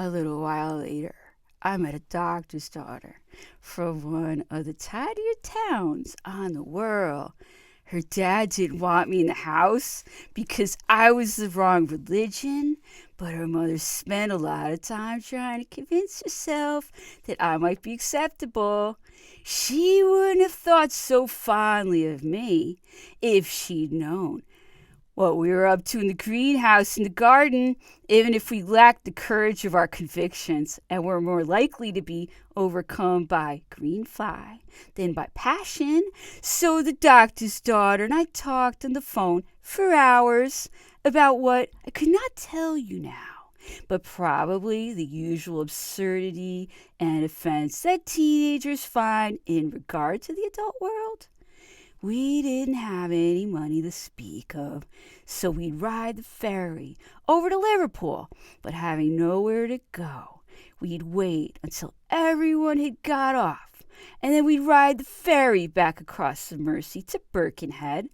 A little while later, I met a doctor's daughter from one of the tinier towns on the world. Her dad didn't want me in the house because I was the wrong religion, but her mother spent a lot of time trying to convince herself that I might be acceptable. She wouldn't have thought so fondly of me if she'd known what we were up to in the greenhouse in the garden, even if we lacked the courage of our convictions and were more likely to be overcome by green fly than by passion. So the doctor's daughter and I talked on the phone for hours about what I could not tell you now, but probably the usual absurdity and offense that teenagers find in regard to the adult world. We didn't have any money to speak of, so we'd ride the ferry over to Liverpool, but having nowhere to go, we'd wait until everyone had got off, and then we'd ride the ferry back across the Mersey to Birkenhead.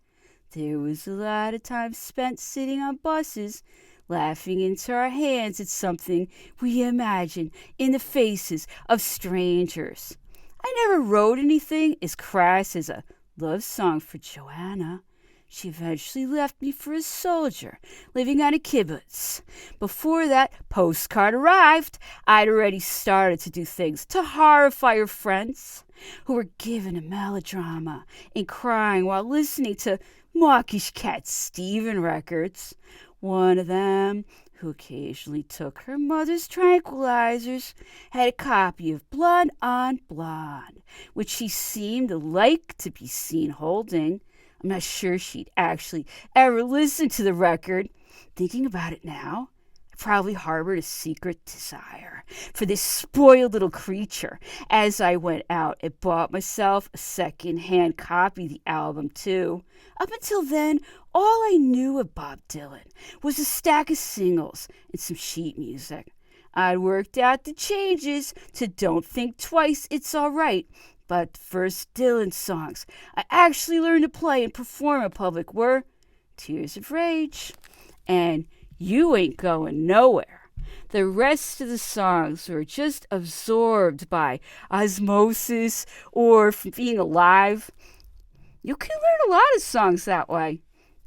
There was a lot of time spent sitting on buses, laughing into our hands at something we imagined in the faces of strangers. I never wrote anything as crass as a love song for Joanna. She eventually left me for a soldier living on a kibbutz. Before that postcard arrived, I'd already started to do things to horrify her friends who were given a melodrama and crying while listening to Mawkish Cat Stephen records. One of them, who occasionally took her mother's tranquilizers, had a copy of Blonde on Blonde, which she seemed to like to be seen holding. I'm not sure she'd actually ever listened to the record. Thinking about it now, I probably harbored a secret desire for this spoiled little creature. As I went out and bought myself a second-hand copy of the album, too. Up until then, all I knew of Bob Dylan was a stack of singles and some sheet music. I'd worked out the changes to Don't Think Twice, It's All Right, but the first Dylan songs I actually learned to play and perform in public were Tears of Rage and You Ain't Going Nowhere. The rest of the songs were just absorbed by osmosis or from being alive. You can learn a lot of songs that way.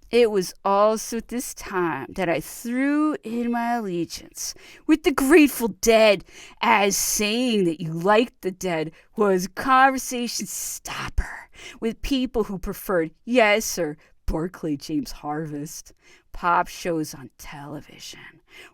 It was also at this time that I threw in my allegiance with the Grateful Dead, as saying that you liked the Dead was a conversation stopper with people who preferred Yes or Barclay James Harvest. Pop shows on television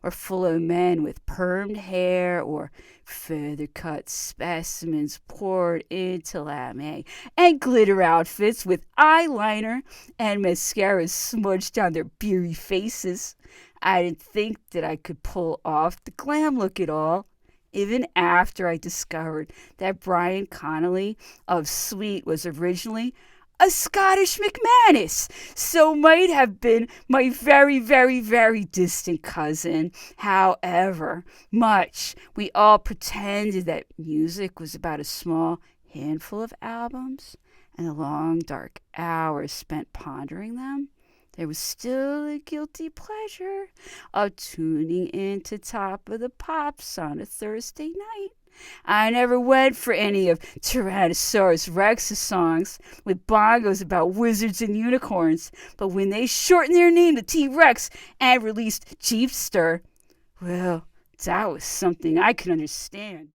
were full of men with permed hair or feather-cut specimens poured into lame and glitter outfits with eyeliner and mascara smudged down their beery faces. I didn't think that I could pull off the glam look at all, even after I discovered that Brian Connolly of Sweet was originally a Scottish McManus, so might have been my very, very, very distant cousin. However much we all pretended that music was about a small handful of albums and the long, dark hours spent pondering them, there was still a guilty pleasure of tuning into Top of the Pops on a Thursday night. I never went for any of Tyrannosaurus Rex's songs with bongos about wizards and unicorns, but when they shortened their name to T-Rex and released Jeepster, well, that was something I could understand.